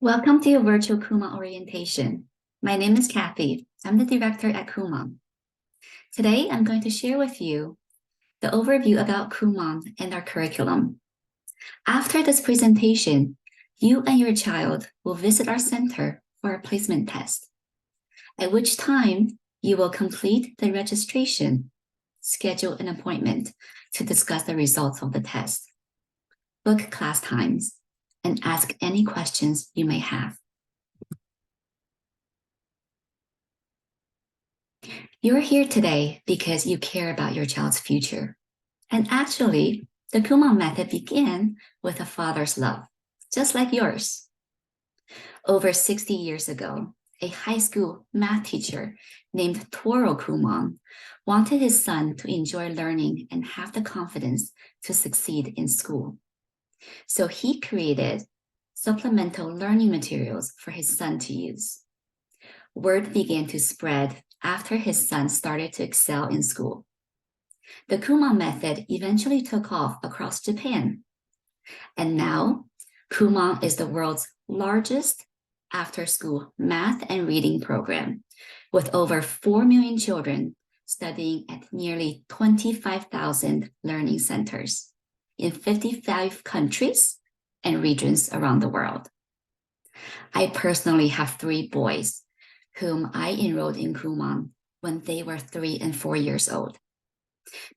Welcome to your virtual Kumon orientation. My name is Kathy. I'm the director at Kumon. Today, I'm going to share with you the overview about Kumon and our curriculum. After this presentation, you and your child will visit our center for a placement test, at which time you will complete the registration, schedule an appointment to discuss the results of the test, book class times, and ask any questions you may have. You're here today because you care about your child's future. And actually, the Kumon method began with a father's love, just like yours. Over 60 years ago, a high school math teacher named Toro Kumon wanted his son to enjoy learning and have the confidence to succeed in school. So he created supplemental learning materials for his son to use. Word began to spread after his son started to excel in school. The Kumon method eventually took off across Japan. And now, Kumon is the world's largest after-school math and reading program, with over 4 million children studying at nearly 25,000 learning centers in 55 countries and regions around the world. I personally have 3 boys whom I enrolled in Kumon when they were 3 and 4 years old,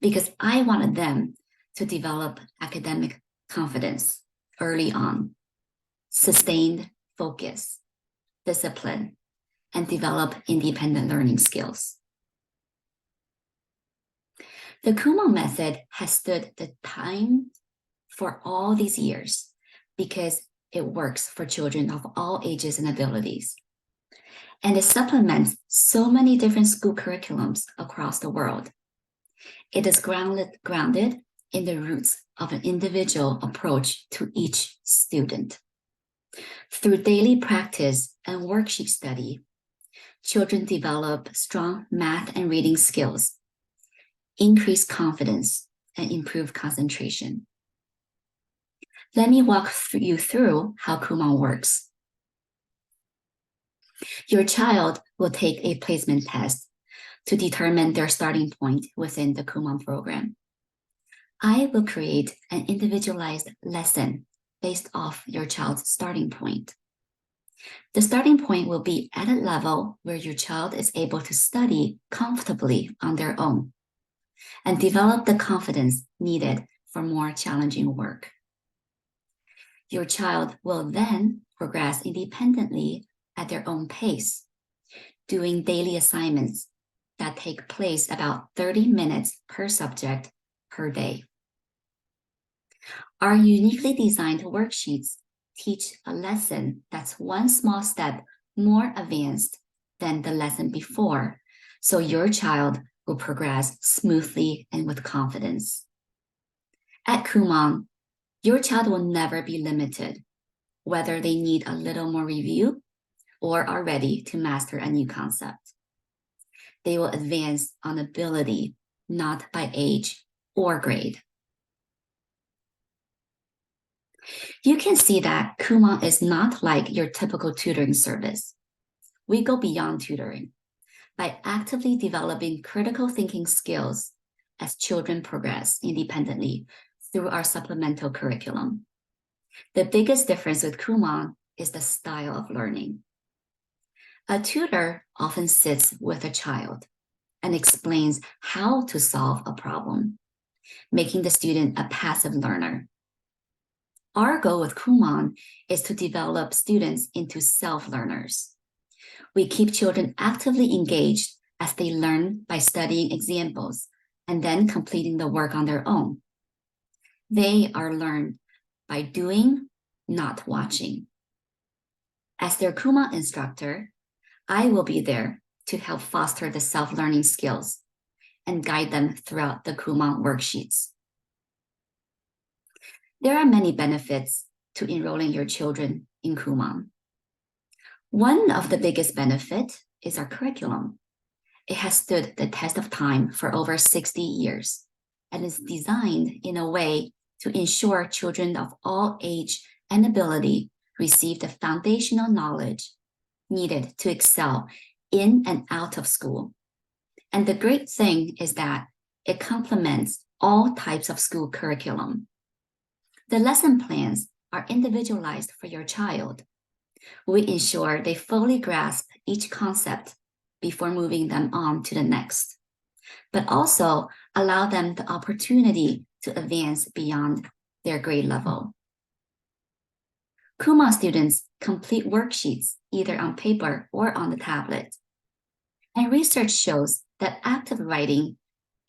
because I wanted them to develop academic confidence early on, sustained focus, discipline, and develop independent learning skills. The Kumon method has stood the time for all these years because it works for children of all ages and abilities. And it supplements so many different school curriculums across the world. It is grounded in the roots of an individual approach to each student. Through daily practice and worksheet study, children develop strong math and reading skills, increase confidence, and improve concentration. Let me walk you through how Kumon works. Your child will take a placement test to determine their starting point within the Kumon program. I will create an individualized lesson based off your child's starting point. The starting point will be at a level where your child is able to study comfortably on their own and develop the confidence needed for more challenging work. Your child will then progress independently at their own pace, doing daily assignments that take place about 30 minutes per subject per day. Our uniquely designed worksheets teach a lesson that's one small step more advanced than the lesson before, so your child will progress smoothly and with confidence. At Kumon, your child will never be limited, whether they need a little more review or are ready to master a new concept. They will advance on ability, not by age or grade. You can see that Kumon is not like your typical tutoring service. We go beyond tutoring by actively developing critical thinking skills as children progress independently through our supplemental curriculum. The biggest difference with Kumon is the style of learning. A tutor often sits with a child and explains how to solve a problem, making the student a passive learner. Our goal with Kumon is to develop students into self-learners. We keep children actively engaged as they learn by studying examples and then completing the work on their own. They are learned by doing, not watching. As their Kumon instructor, I will be there to help foster the self-learning skills and guide them throughout the Kumon worksheets. There are many benefits to enrolling your children in Kumon. One of the biggest benefits is our curriculum. It has stood the test of time for over 60 years and is designed in a way to ensure children of all age and ability receive the foundational knowledge needed to excel in and out of school. And the great thing is that it complements all types of school curriculum. The lesson plans are individualized for your child. We ensure they fully grasp each concept before moving them on to the next, but also allow them the opportunity to advance beyond their grade level. Kumon students complete worksheets either on paper or on the tablet. And research shows that active writing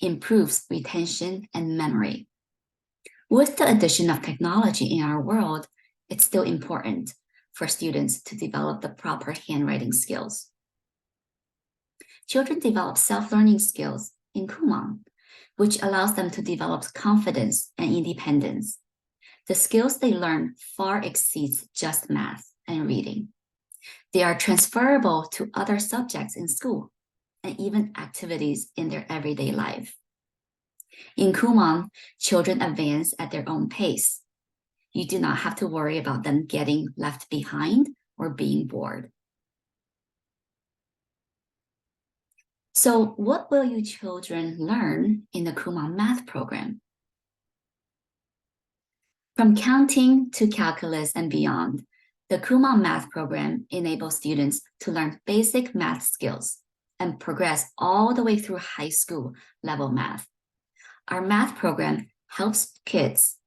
improves retention and memory. With the addition of technology in our world, it's still important for students to develop the proper handwriting skills. Children develop self-learning skills in Kumon, which allows them to develop confidence and independence. The skills they learn far exceeds just math and reading. They are transferable to other subjects in school and even activities in their everyday life. In Kumon, children advance at their own pace. You do not have to worry about them getting left behind or being bored. So what will you children learn in the Kumon Math program? From counting to calculus and beyond, the Kumon Math program enables students to learn basic math skills and progress all the way through high school level math. Our math program helps kids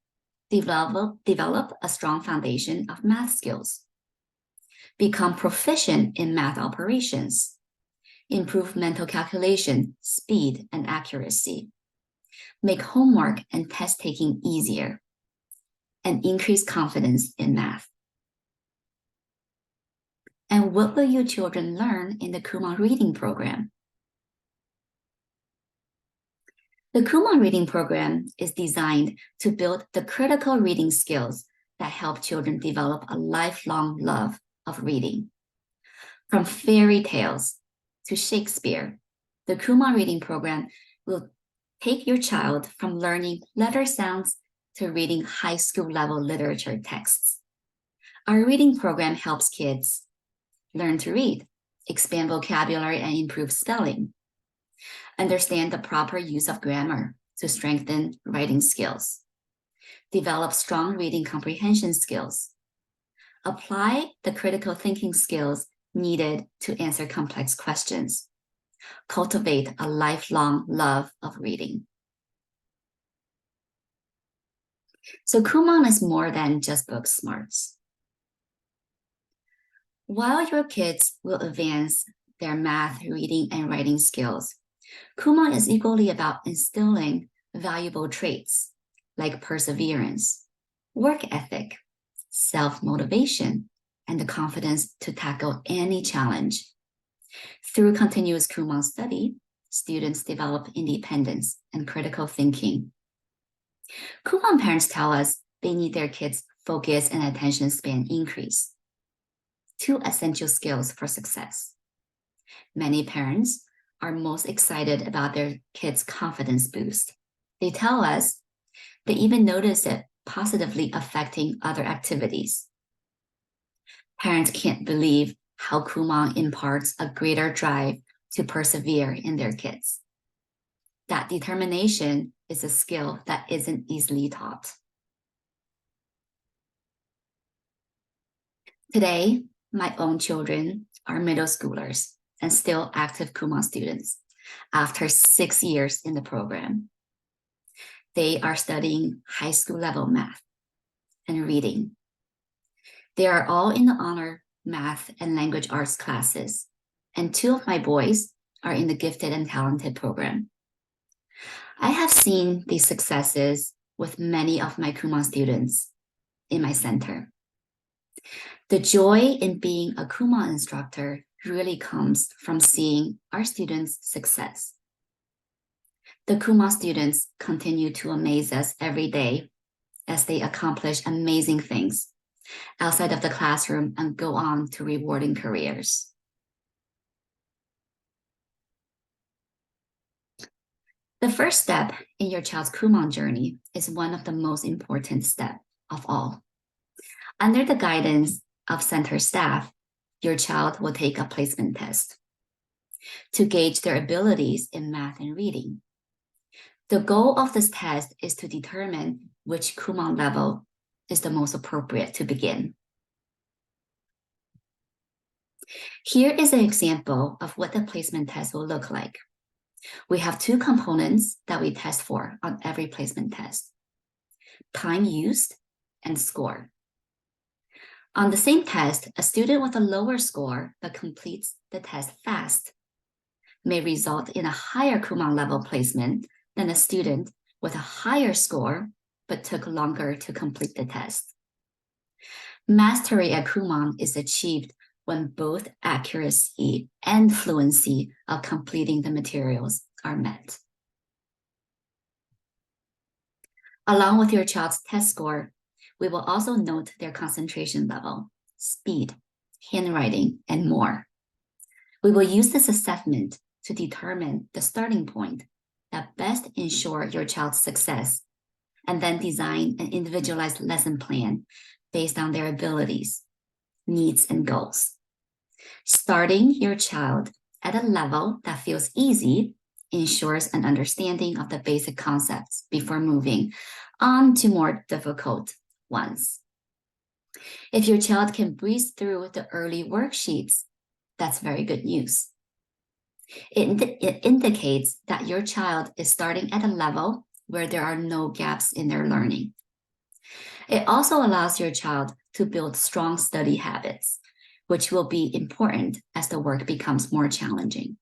develop a strong foundation of math skills, become proficient in math operations, improve mental calculation, speed, and accuracy, make homework and test taking easier, and increase confidence in math. And what will you children learn in the Kumon Reading Program? The Kumon Reading Program is designed to build the critical reading skills that help children develop a lifelong love of reading. From fairy tales to Shakespeare, the Kumon Reading Program will take your child from learning letter sounds to reading high school level literature texts. Our reading program helps kids learn to read, expand vocabulary and improve spelling, understand the proper use of grammar to strengthen writing skills, develop strong reading comprehension skills, apply the critical thinking skills needed to answer complex questions, cultivate a lifelong love of reading. So Kumon is more than just book smarts. While your kids will advance their math, reading, and writing skills, Kumon is equally about instilling valuable traits like perseverance, work ethic, self-motivation, and the confidence to tackle any challenge. Through continuous Kumon study, students develop independence and critical thinking. Kumon parents tell us they need their kids' focus and attention span increase. Two essential skills for success. Many parents are most excited about their kids' confidence boost. They tell us they even notice it positively affecting other activities. Parents can't believe how Kumon imparts a greater drive to persevere in their kids. That determination is a skill that isn't easily taught. Today, my own children are middle schoolers and still active Kumon students after 6 years in the program. They are studying high school level math and reading. They are all in the honor math and language arts classes, and 2 of my boys are in the gifted and talented program. I have seen these successes with many of my Kumon students in my center. The joy in being a Kumon instructor really comes from seeing our students' success. The Kumon students continue to amaze us every day as they accomplish amazing things outside of the classroom and go on to rewarding careers. The first step in your child's Kumon journey is one of the most important steps of all. Under the guidance of center staff, your child will take a placement test to gauge their abilities in math and reading. The goal of this test is to determine which Kumon level is the most appropriate to begin. Here is an example of what the placement test will look like. We have two components that we test for on every placement test: time used and score. On the same test, a student with a lower score but completes the test fast may result in a higher Kumon level placement than a student with a higher score but took longer to complete the test. Mastery at Kumon is achieved when both accuracy and fluency of completing the materials are met. Along with your child's test score, we will also note their concentration level, speed, handwriting, and more. We will use this assessment to determine the starting point that best ensure your child's success, and then design an individualized lesson plan based on their abilities, needs, and goals. Starting your child at a level that feels easy ensures an understanding of the basic concepts before moving on to more difficult ones. If your child can breeze through the early worksheets, that's very good news. It indicates that your child is starting at a level where there are no gaps in their learning. It also allows your child to build strong study habits, which will be important as the work becomes more challenging.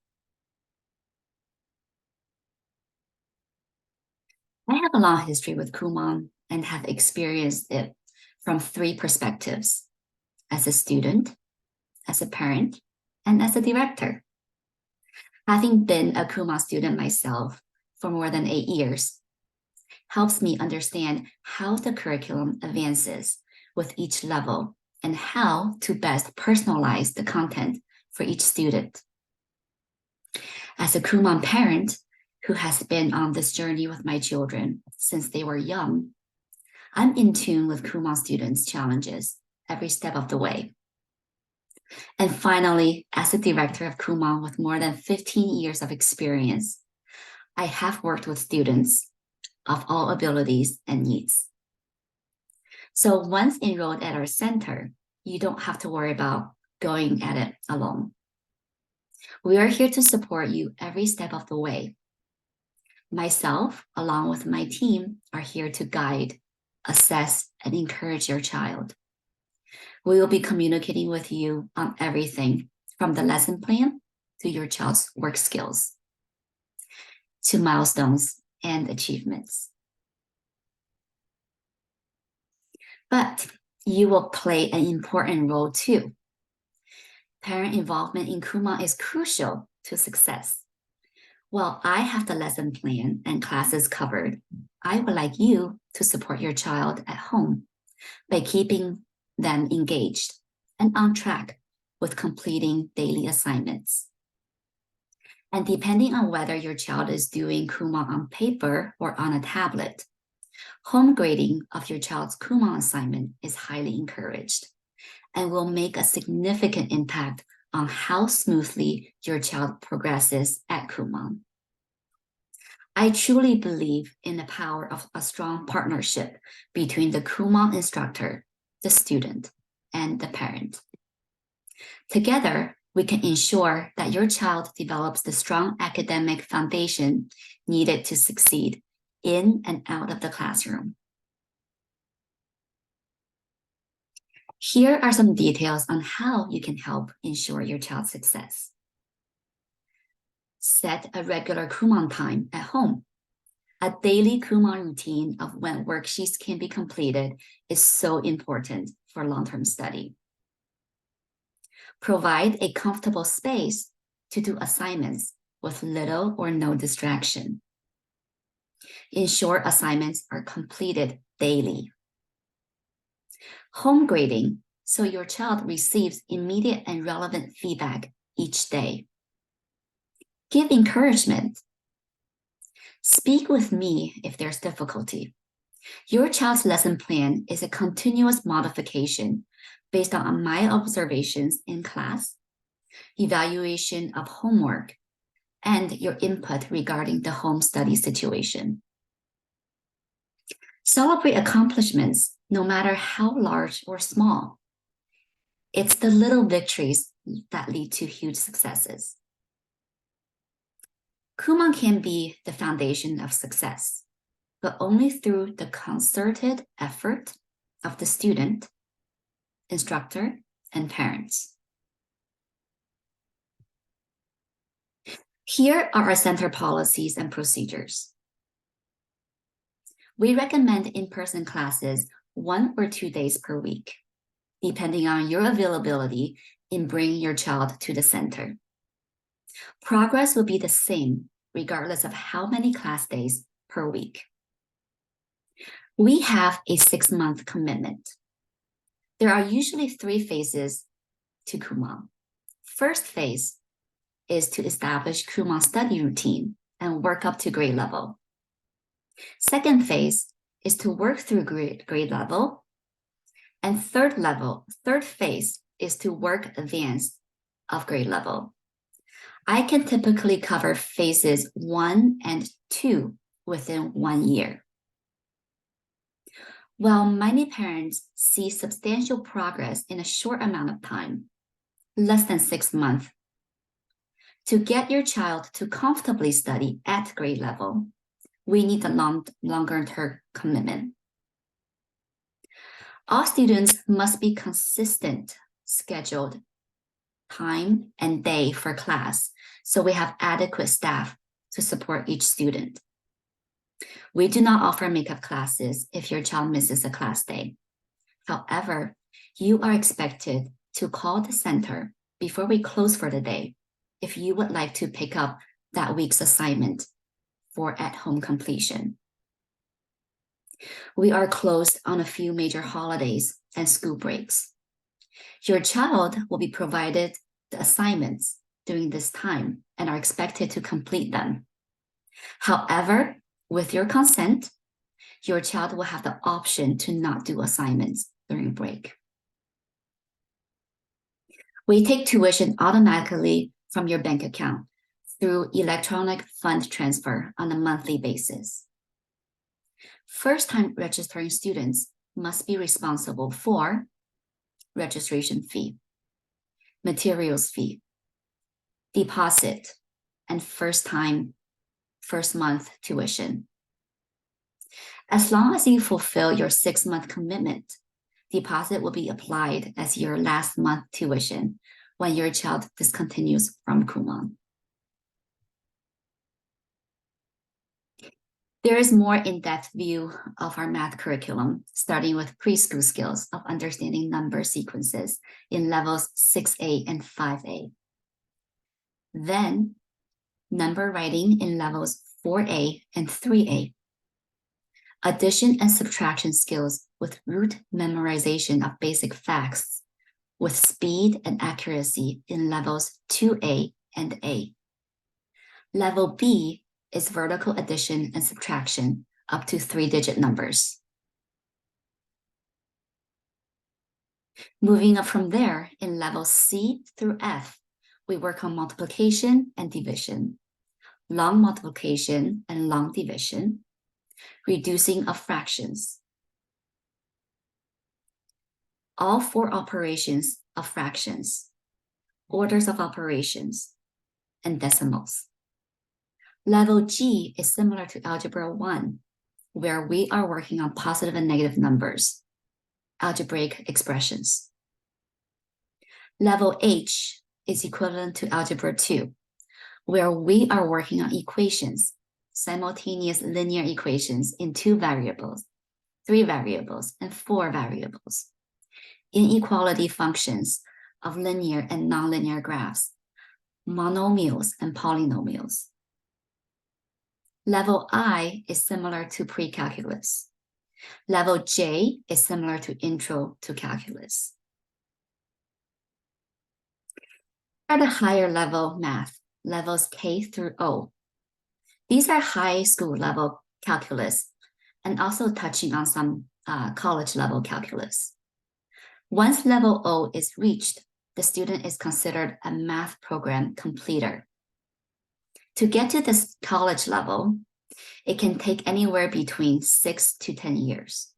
I have a long history with Kumon and have experienced it from three perspectives: as a student, as a parent, and as a director. Having been a Kumon student myself for more than 8 years helps me understand how the curriculum advances with each level and how to best personalize the content for each student. As a Kumon parent who has been on this journey with my children since they were young, I'm in tune with Kumon students' challenges every step of the way. And finally, as a director of Kumon with more than 15 years of experience, I have worked with students of all abilities and needs. So once enrolled at our center, you don't have to worry about going at it alone. We are here to support you every step of the way. Myself, along with my team, are here to guide, assess, and encourage your child. We will be communicating with you on everything from the lesson plan to your child's work skills, to milestones and achievements. But you will play an important role too. Parent involvement in Kumon is crucial to success. While I have the lesson plan and classes covered, I would like you to support your child at home by keeping them engaged and on track with completing daily assignments. And depending on whether your child is doing Kumon on paper or on a tablet, home grading of your child's Kumon assignment is highly encouraged and will make a significant impact on how smoothly your child progresses at Kumon. I truly believe in the power of a strong partnership between the Kumon instructor, the student, and the parent. Together, we can ensure that your child develops the strong academic foundation needed to succeed in and out of the classroom. Here are some details on how you can help ensure your child's success. Set a regular Kumon time at home. A daily Kumon routine of when worksheets can be completed is so important for long-term study. Provide a comfortable space to do assignments with little or no distraction. Ensure assignments are completed daily. Home grading, so your child receives immediate and relevant feedback each day. Give encouragement. Speak with me if there's difficulty. Your child's lesson plan is a continuous modification based on my observations in class, evaluation of homework, and your input regarding the home study situation. Celebrate accomplishments, no matter how large or small. It's the little victories that lead to huge successes. Kumon can be the foundation of success, but only through the concerted effort of the student, instructor, and parents. Here are our center policies and procedures. We recommend in-person classes 1 or 2 days per week, depending on your availability in bringing your child to the center. Progress will be the same regardless of how many class days per week. We have a 6-month commitment. There are usually 3 phases to Kumon. First phase is to establish Kumon study routine and work up to grade level. Second phase is to work through grade level. And third phase is to work advanced of grade level. I can typically cover phases 1 and 2 within 1 year. While many parents see substantial progress in a short amount of time, less than 6 months, to get your child to comfortably study at grade level, we need a longer-term commitment. All students must be consistent, scheduled time and day for class, so we have adequate staff to support each student. We do not offer makeup classes if your child misses a class day. However, you are expected to call the center before we close for the day if you would like to pick up that week's assignment for at-home completion. We are closed on a few major holidays and school breaks. Your child will be provided the assignments during this time and are expected to complete them. However, with your consent, your child will have the option to not do assignments during break. We take tuition automatically from your bank account through electronic fund transfer on a monthly basis. First-time registering students must be responsible for registration fee, materials fee, deposit, and first month tuition. As long as you fulfill your 6-month commitment, deposit will be applied as your last month tuition when your child discontinues from Kumon. There is more in-depth view of our math curriculum, starting with preschool skills of understanding number sequences in levels 6A and 5A. Then, number writing in levels 4A and 3A. Addition and subtraction skills with root memorization of basic facts with speed and accuracy in levels 2A and A. Level B is vertical addition and subtraction up to 3-digit numbers. Moving up from there, in levels C through F, we work on multiplication and division, long multiplication and long division, reducing of fractions. All 4 operations of fractions, orders of operations, and decimals. Level G is similar to Algebra 1, where we are working on positive and negative numbers, algebraic expressions. Level H is equivalent to Algebra 2, where we are working on equations, simultaneous linear equations in 2 variables, 3 variables, and 4 variables. Inequality functions of linear and nonlinear graphs, monomials and polynomials. Level I is similar to pre-calculus. Level J is similar to intro to calculus. Are the higher level math, levels K through O. These are high school level calculus and also touching on some college level calculus. Once level O is reached, the student is considered a math program completer. To get to this college level, it can take anywhere between 6 to 10 years.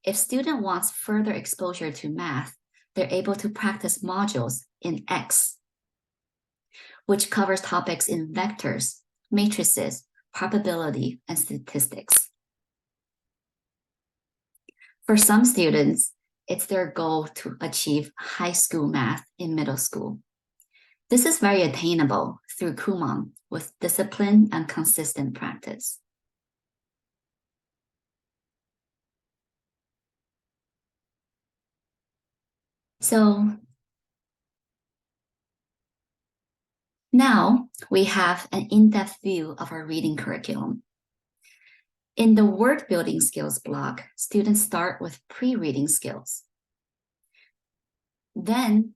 If student wants further exposure to math, they're able to practice modules in X, which covers topics in vectors, matrices, probability, and statistics. For some students, it's their goal to achieve high school math in middle school. This is very attainable through Kumon with discipline and consistent practice. So now we have an in-depth view of our reading curriculum. In the word building skills block, students start with pre-reading skills. Then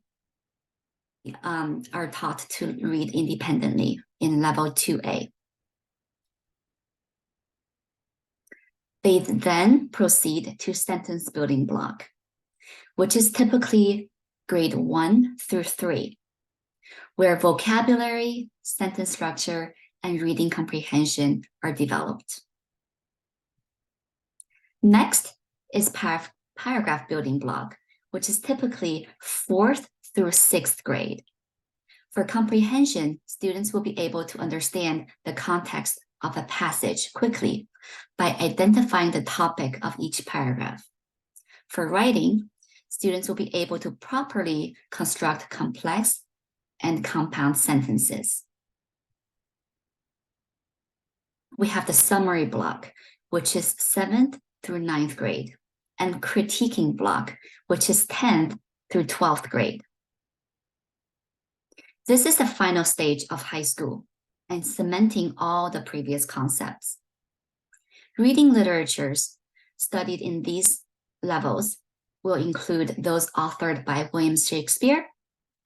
are taught to read independently in level 2A. They then proceed to sentence building block, which is typically grade 1 through 3, where vocabulary, sentence structure, and reading comprehension are developed. Next is paragraph building block, which is typically 4th through 6th grade. For comprehension, students will be able to understand the context of a passage quickly by identifying the topic of each paragraph. For writing, students will be able to properly construct complex and compound sentences. We have the summary block, which is 7th through 9th grade, and critiquing block, which is 10th through 12th grade. This is the final stage of high school and cementing all the previous concepts. Reading literatures studied in these levels will include those authored by William Shakespeare,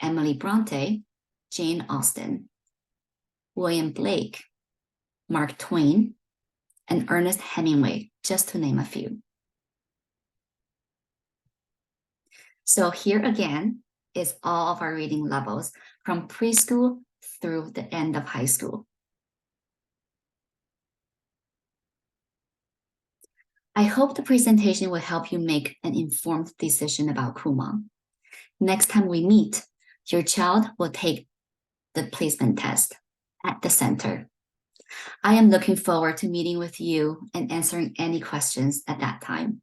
Emily Bronte, Jane Austen, William Blake, Mark Twain, and Ernest Hemingway, just to name a few. So here again is all of our reading levels from preschool through the end of high school. I hope the presentation will help you make an informed decision about Kumon. Next time we meet, your child will take the placement test at the center. I am looking forward to meeting with you and answering any questions at that time.